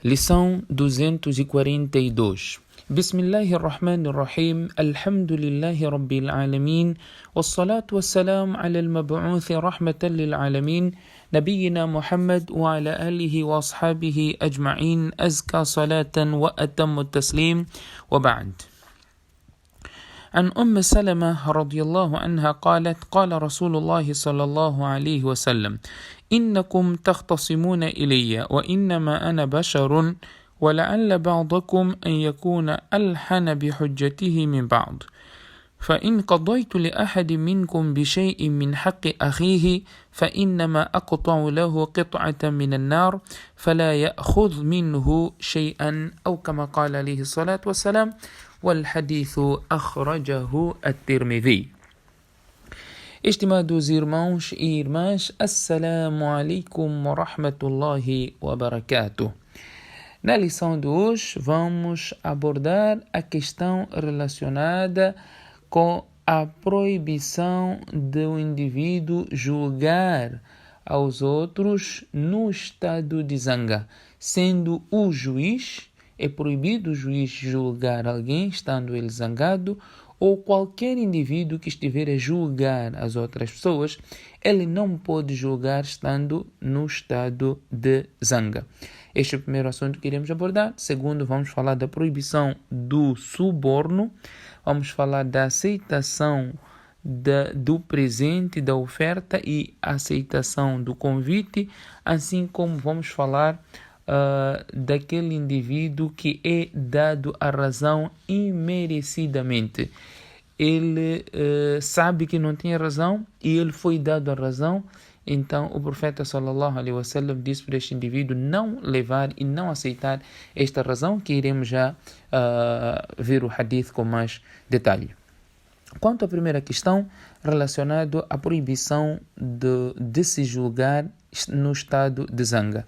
Lição 242. Bismillahirrahmanirrahim. Alhamdulillahi Rabbil Alamin. Wassalatu wassalamu ala al-mab'uthi rahmatan lil alamin. Nabiyyina Muhammad wa ala alihi wa ashabihi ajma'in. Azka salatan wa atammu taslim. Wa ba'd. عن أم سلمة رضي الله عنها قالت قال رسول الله صلى الله عليه وسلم إنكم تختصمون إلي وإنما أنا بشر ولعل بعضكم أن يكون ألحن بحجته من بعض فإن قضيت لأحد منكم بشيء من حق أخيه فإنما أقطع له قطعة من النار فلا يأخذ منه شيئا أو كما قال عليه الصلاة والسلام والحديث أخرجه الترمذي. Estimados irmãos e irmãs, Assalamu alaikum wa rahmatullahi wa barakatuh. Na lição de hoje vamos abordar a questão relacionada com a proibição do indivíduo julgar aos outros no estado de zanga, sendo o juiz. É proibido o juiz julgar alguém estando ele zangado, ou qualquer indivíduo que estiver a julgar as outras pessoas, ele não pode julgar estando no estado de zanga. Este é o primeiro assunto que iremos abordar. Segundo, vamos falar da proibição do suborno. Vamos falar da aceitação do presente, da oferta e aceitação do convite, assim como vamos falar daquele indivíduo que é dado a razão imerecidamente. Ele sabe que não tem razão e ele foi dado a razão. Então o profeta sallallahu alaihi wasallam disse para este indivíduo não levar e não aceitar esta razão, que iremos já ver o hadith com mais detalhe. Quanto à primeira questão, relacionado à proibição de se julgar no estado de zanga.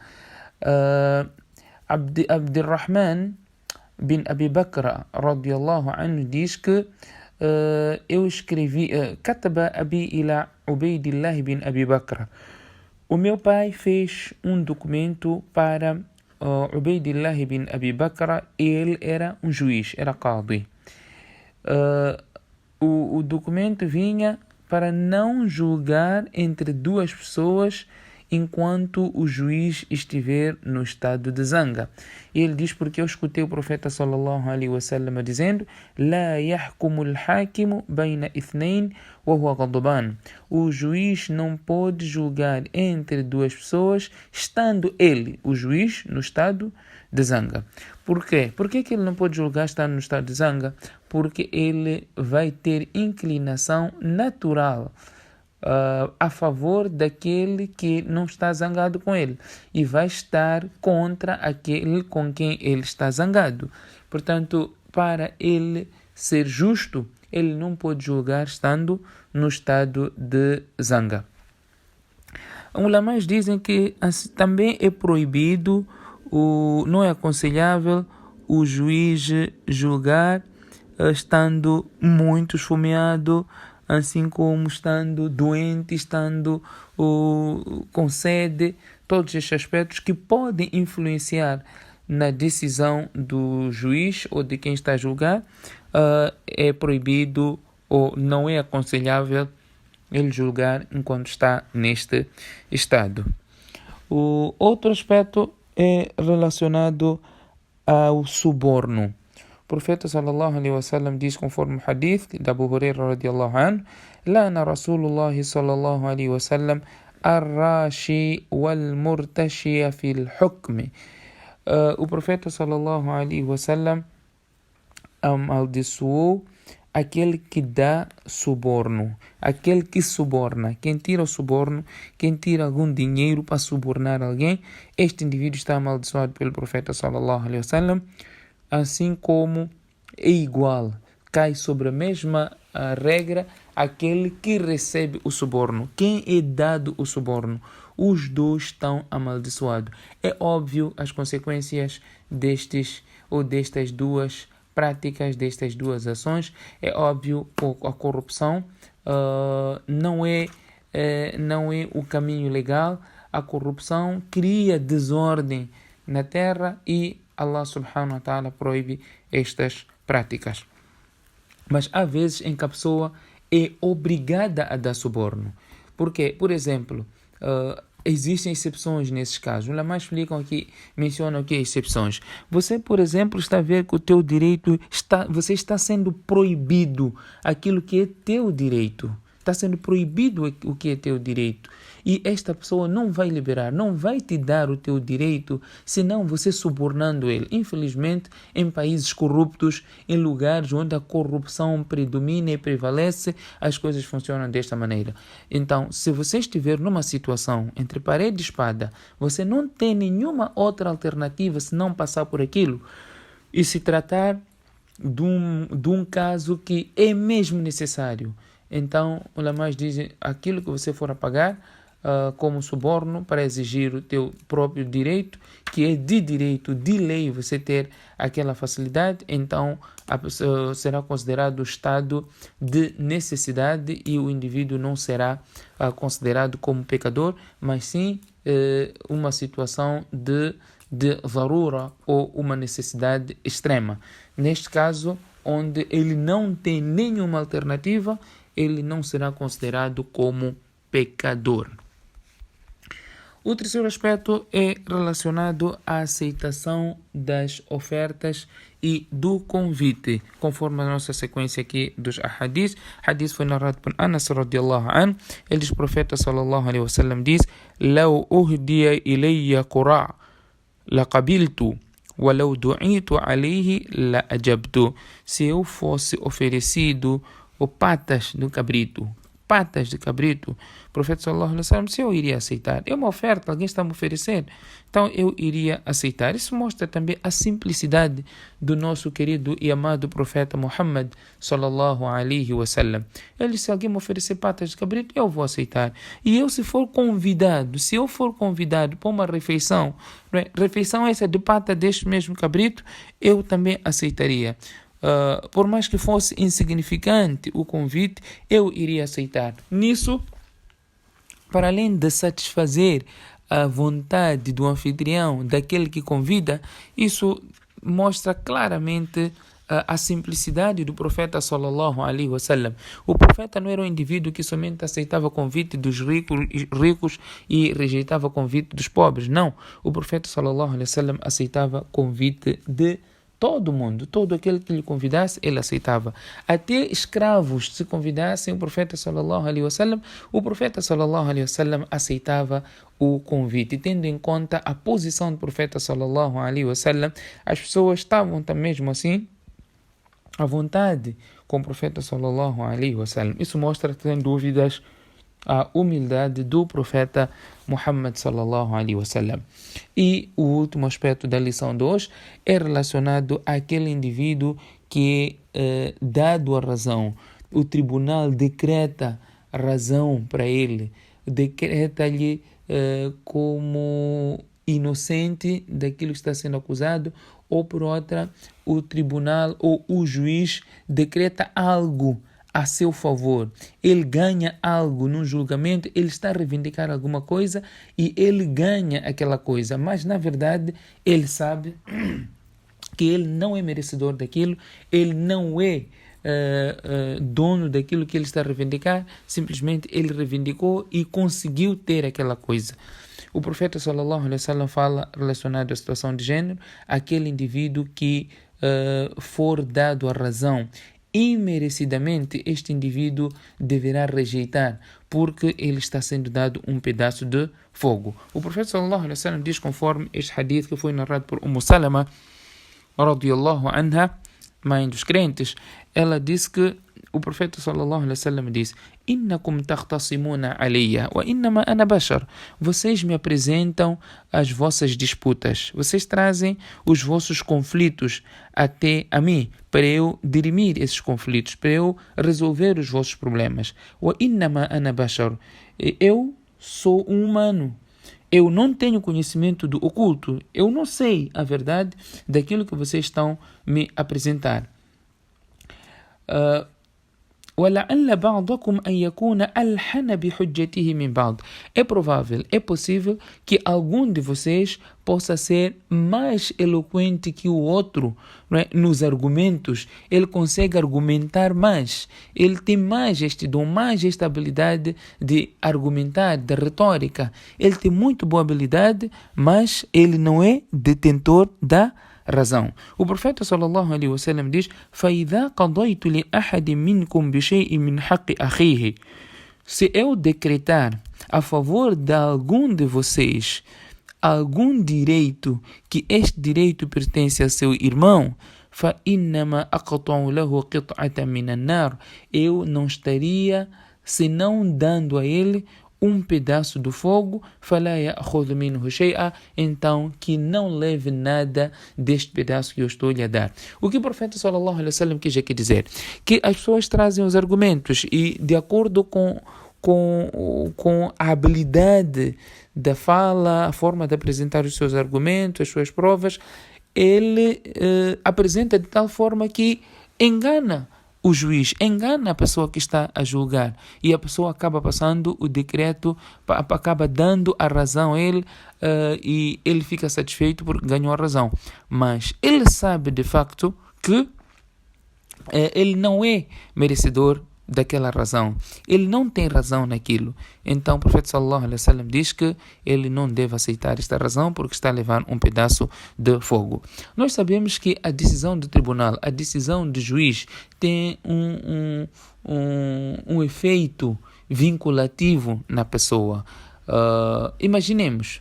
Abdurrahman bin Abi Bakr radiyallahu anhu diz que eu escrevi Kataba Abi ila Ubaydillah bin Abi Bakr. O meu pai fez um documento para Ubaydillah bin Abi Bakr. Ele era um juiz, era qadi. O documento vinha para não julgar entre duas pessoas enquanto o juiz estiver no estado de zanga. Ele diz, porque eu escutei o profeta sallallahu alaihi wasallam dizendo: La yahkumu al-hakimu bayna ithnain wa huwa ghadban. O juiz não pode julgar entre duas pessoas estando ele, o juiz, no estado de zanga. Por quê? Por que ele não pode julgar estando no estado de zanga? Porque ele vai ter inclinação natural a favor daquele que não está zangado com ele e vai estar contra aquele com quem ele está zangado. Portanto, para ele ser justo, ele não pode julgar estando no estado de zanga. Os ulamás dizem que também é proibido, não é aconselhável o juiz julgar estando muito esfomeado, assim como estando doente, estando com sede, todos estes aspectos que podem influenciar na decisão do juiz ou de quem está a julgar, é proibido ou não é aconselhável ele julgar enquanto está neste estado. O outro aspecto é relacionado ao suborno. O profeta sallallahu alaihi wasallam diz, conforme o hadith de Abu Hurairah radiyallahu anhu: Lana Rasulullah sallallahu alaihi wasallam ar-rashi wal-murtashiya fil hukm. O profeta sallallahu alaihi wasallam amaldiçoou aquele que dá suborno, aquele que suborna, quem tira o suborno, quem tira algum dinheiro para subornar alguém. Este indivíduo está amaldiçoado pelo profeta sallallahu alaihi wasallam. Assim como é igual, cai sobre a mesma regra aquele que recebe o suborno. Quem é dado o suborno? Os dois estão amaldiçoados. É óbvio as consequências destas duas práticas, destas duas ações. É óbvio a corrupção não é o caminho legal. A corrupção cria desordem na terra e Allah subhanahu wa ta'ala proíbe estas práticas. Mas há vezes em que a pessoa é obrigada a dar suborno. Porque, por exemplo, existem exceções nesses casos. Os ulama explicam aqui, mencionam aqui exceções. Você, por exemplo, está a ver que o teu direito você está sendo proibido aquilo que é teu direito. Está sendo proibido o que é teu direito. E esta pessoa não vai liberar, não vai te dar o teu direito, senão você subornando ele. Infelizmente, em países corruptos, em lugares onde a corrupção predomina e prevalece, as coisas funcionam desta maneira. Então, se você estiver numa situação entre parede e espada, você não tem nenhuma outra alternativa senão passar por aquilo e se tratar de um caso que é mesmo necessário. Então, os ulama dizem, aquilo que você for a pagar como suborno para exigir o teu próprio direito, que é de direito, de lei, você ter aquela facilidade, então a pessoa será considerado estado de necessidade e o indivíduo não será considerado como pecador, mas sim uma situação de zarura ou uma necessidade extrema. Neste caso, onde ele não tem nenhuma alternativa, ele não será considerado como pecador. O terceiro aspecto é relacionado à aceitação das ofertas e do convite, conforme a nossa sequência aqui dos ahadith. Hadith foi narrado por Anas radiallahu anhu. Ele diz, o profeta sallallahu alaihi wasallam diz: "Lau uhdiya ilayya qura' laqabiltu, wa law du'itu alayhi la ajabtu." Se eu fosse oferecido patas de cabrito, o profeta sallallahu alaihi wasallam, se eu iria aceitar, é uma oferta, alguém está me oferecendo, então eu iria aceitar. Isso mostra também a simplicidade do nosso querido e amado profeta Muhammad sallallahu alaihi wasallam. Ele disse, se alguém me oferecer patas de cabrito, eu vou aceitar. E eu, se eu for convidado para uma refeição, refeição essa de pata deste mesmo cabrito, eu também aceitaria. Por mais que fosse insignificante o convite, eu iria aceitar. Nisso, para além de satisfazer a vontade do anfitrião, daquele que convida, isso mostra claramente a simplicidade do profeta sallallahu alaihi wasallam. O profeta não era um indivíduo que somente aceitava convite dos ricos e rejeitava convite dos pobres. Não, o profeta sallallahu alaihi wasallam aceitava convite de todo mundo, todo aquele que lhe convidasse, ele aceitava. Até escravos, se convidassem o profeta sallallahu alaihi wasallam, o profeta sallallahu alaihi wasallam aceitava o convite. E tendo em conta a posição do profeta sallallahu alaihi wasallam, as pessoas estavam também mesmo assim à vontade com o profeta sallallahu alaihi wasallam. Isso mostra, sem dúvidas, a humildade do profeta Muhammad sallallahu alaihi wasallam. E o último aspecto da lição de hoje é relacionado àquele indivíduo que é dado a razão. O tribunal decreta razão para ele, decreta-lhe como inocente daquilo que está sendo acusado, ou por outra, o tribunal ou o juiz decreta algo a seu favor. Ele ganha algo num julgamento, ele está a reivindicar alguma coisa e ele ganha aquela coisa, mas na verdade ele sabe que ele não é merecedor daquilo, ele não é dono daquilo que ele está a reivindicar, simplesmente ele reivindicou e conseguiu ter aquela coisa. O profeta sallallahu alaihi wasallam fala relacionado à situação de gênero, aquele indivíduo que for dado a razão imerecidamente, este indivíduo deverá rejeitar, porque ele está sendo dado um pedaço de fogo. O profeta sallallahu alaihi wasallam diz, conforme este hadith que foi narrado por Salama radiyallahu anha, mãe dos crentes, ela disse que o profeta sallallahu alaihi wasallam disse: "Innakum takhtasimuna alayya wa innama ana bashar." Vocês me apresentam as vossas disputas, vocês trazem os vossos conflitos até a mim, para eu dirimir esses conflitos, para eu resolver os vossos problemas. Wa innama ana bashar. Eu sou um humano. Eu não tenho conhecimento do oculto. Eu não sei a verdade daquilo que vocês estão me apresentar. وَلَعَلَّ بَعْضَكُمْ أَنْ يَكُونَ أَلْحَنَ بِحُجَّتِهِ مِنْ بَعْضٍ. É provável, é possível que algum de vocês possa ser mais eloquente que o outro, não é? Nos argumentos. Ele consegue argumentar mais. Ele tem mais este dom, mais esta habilidade de argumentar, de retórica. Ele tem muito boa habilidade, mas ele não é detentor da razão. O profeta sallallahu alaihi wasallam diz: فَإِذَا قَضَيْتُ لِأَحَدٍ مِنْكُمْ بِشَيْءٍ مِنْ حَقِّ أَخِيهِ. Se eu decretar a favor de algum de vocês algum direito, que este direito pertence a seu irmão, فَإِنَّمَا أَقْطَعُ لَهُ قِطْعَةً مِنَ النَّارِ. Eu não estaria senão dando a ele um pedaço do fogo, فَلَا يَأْخُذُ مِنْهُ شَيْئًا. Então que não leve nada deste pedaço que eu estou lhe a dar. O que o profeta sallallahu alaihi wasallam quis aqui dizer? Que as pessoas trazem os argumentos e de acordo com a habilidade da fala, a forma de apresentar os seus argumentos, as suas provas, ele apresenta de tal forma que engana o juiz, engana a pessoa que está a julgar, e a pessoa acaba passando o decreto, acaba dando a razão a ele, e ele fica satisfeito porque ganhou a razão. Mas ele sabe de facto que ele não é merecedor daquela razão. Ele não tem razão naquilo. Então o profeta sallallahu alaihi wasallam diz que ele não deve aceitar esta razão porque está a levar um pedaço de fogo. Nós sabemos que a decisão do tribunal, a decisão do juiz tem um efeito vinculativo na pessoa. Imaginemos,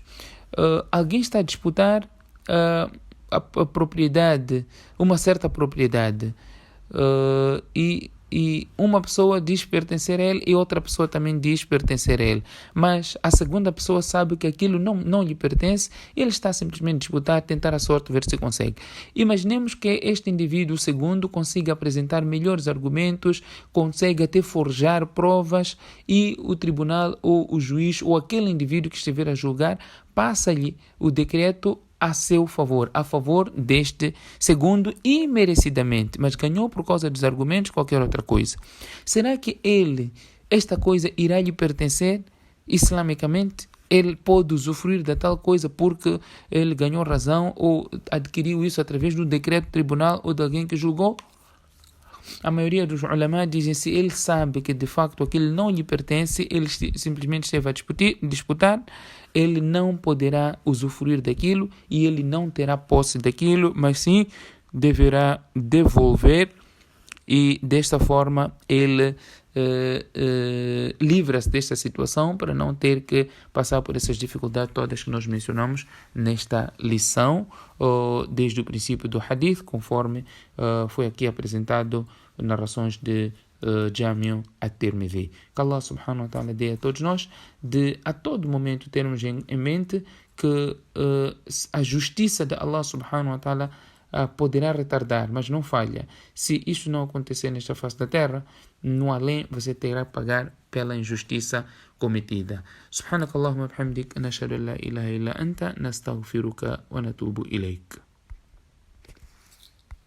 alguém está a disputar a propriedade, uma certa propriedade, e uma pessoa diz pertencer a ele e outra pessoa também diz pertencer a ele. Mas a segunda pessoa sabe que aquilo não lhe pertence e ele está simplesmente a disputar, tentar a sorte, ver se consegue. Imaginemos que este indivíduo, o segundo, consiga apresentar melhores argumentos, consegue até forjar provas e o tribunal ou o juiz ou aquele indivíduo que estiver a julgar passa-lhe o decreto a seu favor, a favor deste segundo, imerecidamente, mas ganhou por causa dos argumentos, qualquer outra coisa. Será que esta coisa irá lhe pertencer islamicamente? Ele pode usufruir da tal coisa porque ele ganhou razão ou adquiriu isso através do decreto do tribunal ou de alguém que julgou? A maioria dos ulama dizem se ele sabe que de facto aquilo não lhe pertence, ele simplesmente esteve a disputar, ele não poderá usufruir daquilo e ele não terá posse daquilo, mas sim deverá devolver e desta forma ele livra-se desta situação para não ter que passar por essas dificuldades todas que nós mencionamos nesta lição, desde o princípio do hadith, conforme foi aqui apresentado narrações de Jami' at-Tirmidhi. Que Allah subhanahu wa ta'ala dê a todos nós de a todo momento termos em mente que a justiça de Allah subhanahu wa ta'ala poderá retardar, mas não falha. Se isso não acontecer nesta face da terra, no além você terá que pagar pela injustiça cometida. Subhanakallahumma bihamdik, nashhadu an la ilaha illa anta, nastaghfiruka wa natubu ilayk.